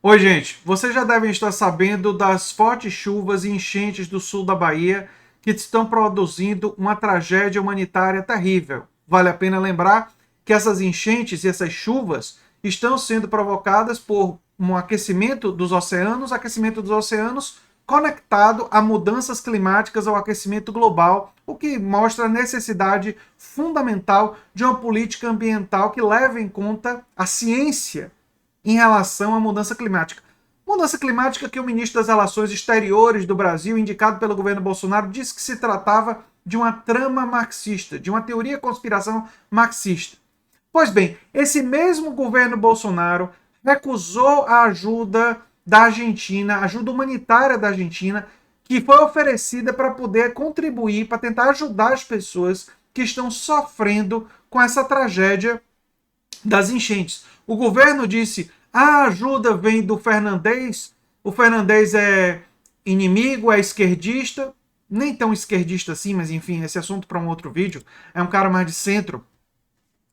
Oi, gente. Vocês já devem estar sabendo das fortes chuvas e enchentes do sul da Bahia que estão produzindo uma tragédia humanitária terrível. Vale a pena lembrar que essas enchentes e essas chuvas estão sendo provocadas por um aquecimento dos oceanos conectado a mudanças climáticas ao aquecimento global, o que mostra a necessidade fundamental de uma política ambiental que leve em conta a ciência em relação à mudança climática. Mudança climática que o ministro das Relações Exteriores do Brasil, indicado pelo governo Bolsonaro, disse que se tratava de uma trama marxista, de uma teoria conspiração marxista. Pois bem, esse mesmo governo Bolsonaro recusou a ajuda da Argentina, ajuda humanitária da Argentina, que foi oferecida para poder contribuir, para tentar ajudar as pessoas que estão sofrendo com essa tragédia das enchentes. O governo disse: a ajuda vem do Fernandes, o Fernandes é inimigo, é esquerdista, nem tão esquerdista assim, mas enfim, esse assunto para um outro vídeo. É um cara mais de centro.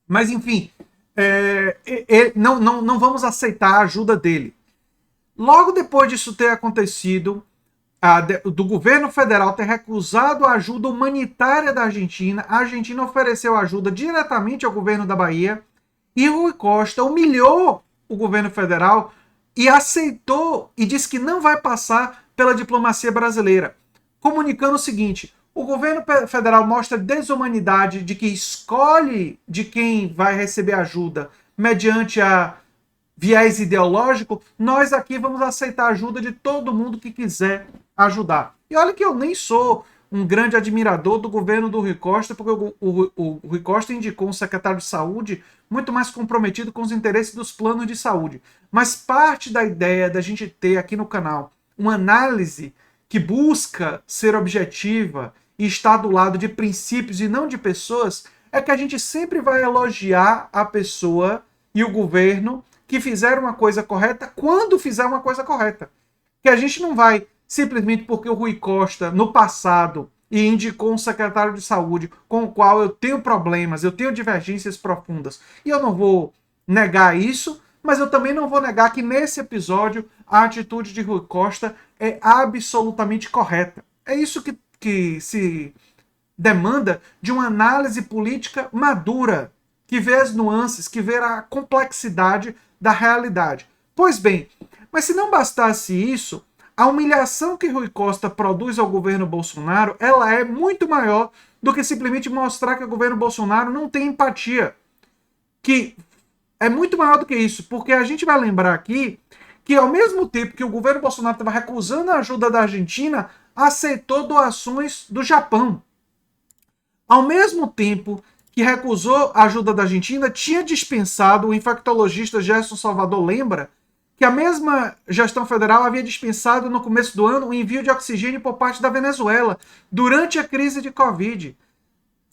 Mas enfim, não vamos aceitar a ajuda dele. Logo depois disso ter acontecido, do governo federal ter recusado a ajuda humanitária da Argentina, a Argentina ofereceu ajuda diretamente ao governo da Bahia e Rui Costa humilhou o governo federal e aceitou e disse que não vai passar pela diplomacia brasileira, comunicando o seguinte: o governo federal mostra desumanidade de que escolhe de quem vai receber ajuda mediante a viés ideológico, nós aqui vamos aceitar a ajuda de todo mundo que quiser ajudar. E olha que eu nem sou um grande admirador do governo do Rui Costa, porque o Rui Costa indicou um secretário de saúde muito mais comprometido com os interesses dos planos de saúde. Mas parte da ideia da gente ter aqui no canal uma análise que busca ser objetiva e estar do lado de princípios e não de pessoas, é que a gente sempre vai elogiar a pessoa e o governo que fizeram uma coisa correta quando fizer uma coisa correta. Que a gente não vai simplesmente porque o Rui Costa, no passado, e indicou um secretário de saúde com o qual eu tenho problemas, eu tenho divergências profundas, e eu não vou negar isso, mas eu também não vou negar que nesse episódio a atitude de Rui Costa é absolutamente correta. É isso que se demanda de uma análise política madura, que vê as nuances, que vê a complexidade da realidade. Pois bem, mas se não bastasse isso, a humilhação que Rui Costa produz ao governo Bolsonaro, ela é muito maior do que simplesmente mostrar que o governo Bolsonaro não tem empatia. Que é muito maior do que isso, porque a gente vai lembrar aqui que ao mesmo tempo que o governo Bolsonaro estava recusando a ajuda da Argentina, aceitou doações do Japão. Ao mesmo tempo que recusou a ajuda da Argentina, tinha dispensado, o infectologista Gerson Salvador lembra, que a mesma gestão federal havia dispensado no começo do ano o envio de oxigênio por parte da Venezuela, durante a crise de Covid.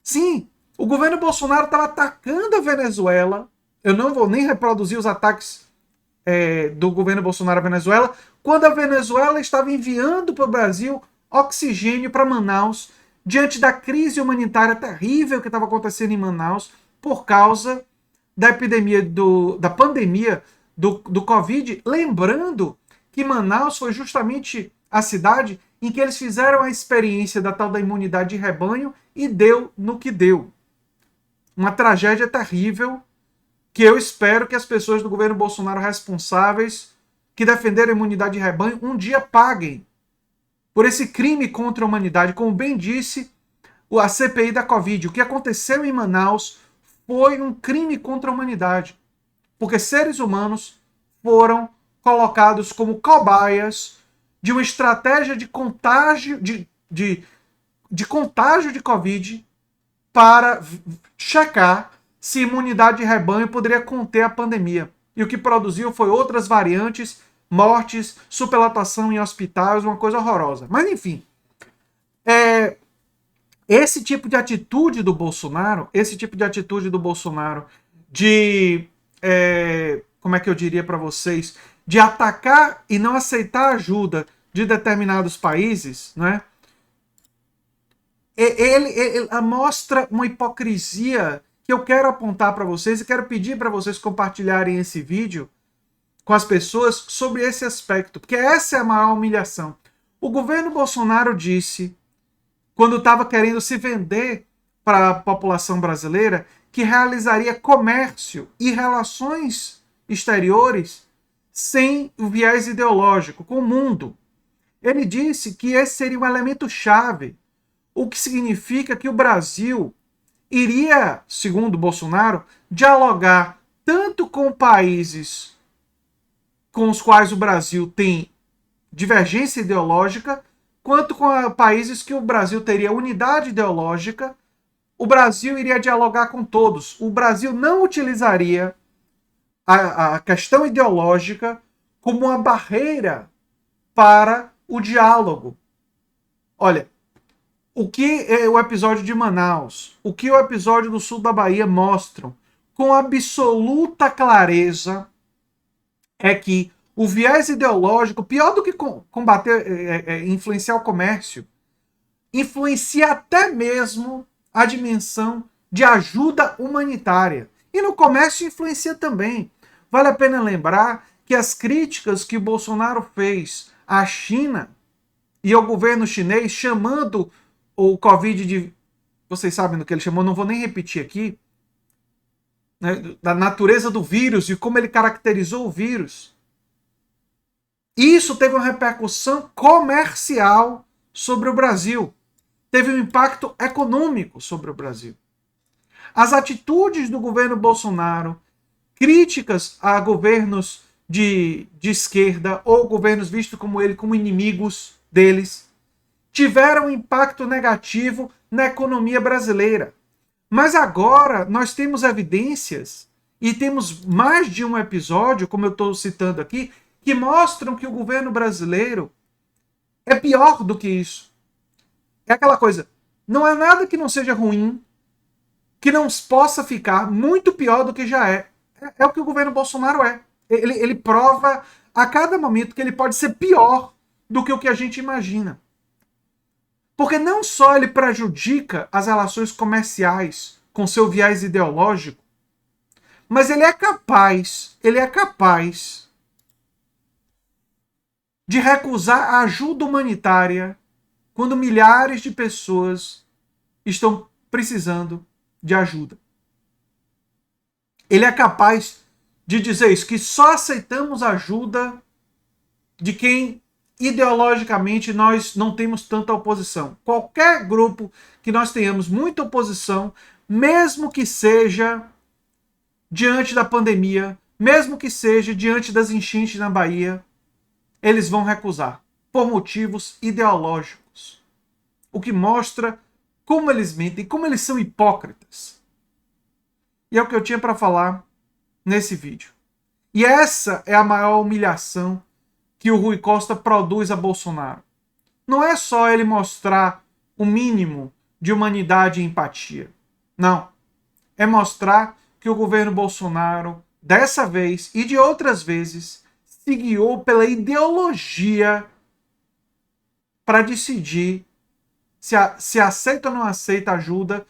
Sim, o governo Bolsonaro estava atacando a Venezuela. Eu não vou nem reproduzir os ataques do governo Bolsonaro à Venezuela, quando a Venezuela estava enviando para o Brasil oxigênio para Manaus, diante da crise humanitária terrível que estava acontecendo em Manaus, por causa da epidemia da pandemia do Covid, lembrando que Manaus foi justamente a cidade em que eles fizeram a experiência da tal da imunidade de rebanho e deu no que deu. Uma tragédia terrível que eu espero que as pessoas do governo Bolsonaro responsáveis que defenderam a imunidade de rebanho um dia paguem por esse crime contra a humanidade. Como bem disse a CPI da Covid, o que aconteceu em Manaus foi um crime contra a humanidade, porque seres humanos foram colocados como cobaias de uma estratégia de contágio de contágio de Covid para checar se imunidade de rebanho poderia conter a pandemia. E o que produziu foi outras variantes, mortes, superlotação em hospitais, uma coisa horrorosa. Mas enfim, esse tipo de atitude do Bolsonaro, como é que eu diria para vocês, de atacar e não aceitar ajuda de determinados países, né? Ele mostra uma hipocrisia que eu quero apontar para vocês e quero pedir para vocês compartilharem esse vídeo, com as pessoas sobre esse aspecto, porque essa é a maior humilhação. O governo Bolsonaro disse, quando estava querendo se vender para a população brasileira, que realizaria comércio e relações exteriores sem o viés ideológico, com o mundo. Ele disse que esse seria um elemento chave, o que significa que o Brasil iria, segundo Bolsonaro, dialogar tanto com países com os quais o Brasil tem divergência ideológica, quanto com países que o Brasil teria unidade ideológica. O Brasil iria dialogar com todos. O Brasil não utilizaria a questão ideológica como uma barreira para o diálogo. Olha, o que é o episódio de Manaus, o que o episódio do sul da Bahia mostram com absoluta clareza é que o viés ideológico, pior do que combater, influenciar o comércio, influencia até mesmo a dimensão de ajuda humanitária. E no comércio influencia também. Vale a pena lembrar que as críticas que Bolsonaro fez à China e ao governo chinês, chamando o Covid de... Vocês sabem do que ele chamou, não vou nem repetir aqui, né, da natureza do vírus e como ele caracterizou o vírus. Isso teve uma repercussão comercial sobre o Brasil. Teve um impacto econômico sobre o Brasil. As atitudes do governo Bolsonaro, críticas a governos de esquerda ou governos vistos como ele como inimigos deles, tiveram um impacto negativo na economia brasileira. Mas agora nós temos evidências e temos mais de um episódio, como eu estou citando aqui, que mostram que o governo brasileiro é pior do que isso. É aquela coisa, não é nada que não seja ruim, que não possa ficar muito pior do que já é. É o que o governo Bolsonaro é. Ele prova a cada momento que ele pode ser pior do que o que a gente imagina. Porque não só ele prejudica as relações comerciais com seu viés ideológico, mas ele é capaz de recusar a ajuda humanitária quando milhares de pessoas estão precisando de ajuda. Ele é capaz de dizer isso, que só aceitamos ajuda de quem ideologicamente nós não temos tanta oposição. Qualquer grupo que nós tenhamos muita oposição, mesmo que seja diante da pandemia, mesmo que seja diante das enchentes na Bahia, eles vão recusar por motivos ideológicos. O que mostra como eles mentem, como eles são hipócritas. E é o que eu tinha para falar nesse vídeo. E essa é a maior humilhação que o Rui Costa produz a Bolsonaro. Não é só ele mostrar o mínimo de humanidade e empatia. Não. É mostrar que o governo Bolsonaro, dessa vez e de outras vezes, se guiou pela ideologia para decidir se aceita ou não aceita ajuda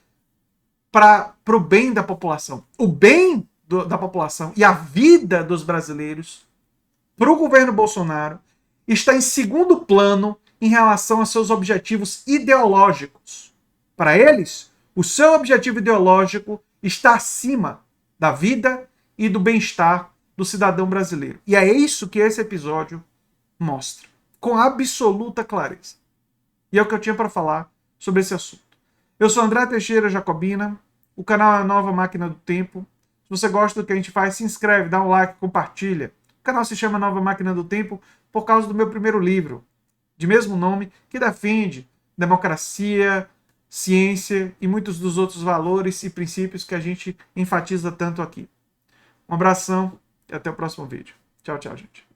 para o bem da população. O bem da população e a vida dos brasileiros, para o governo Bolsonaro, está em segundo plano em relação a seus objetivos ideológicos. Para eles, o seu objetivo ideológico está acima da vida e do bem-estar do cidadão brasileiro. E é isso que esse episódio mostra, com absoluta clareza. E é o que eu tinha para falar sobre esse assunto. Eu sou André Teixeira Jacobina, o canal é a Nova Máquina do Tempo. Se você gosta do que a gente faz, se inscreve, dá um like, compartilha. O canal se chama Nova Máquina do Tempo por causa do meu primeiro livro, de mesmo nome, que defende democracia, ciência e muitos dos outros valores e princípios que a gente enfatiza tanto aqui. Um abração e até o próximo vídeo. Tchau, tchau, gente.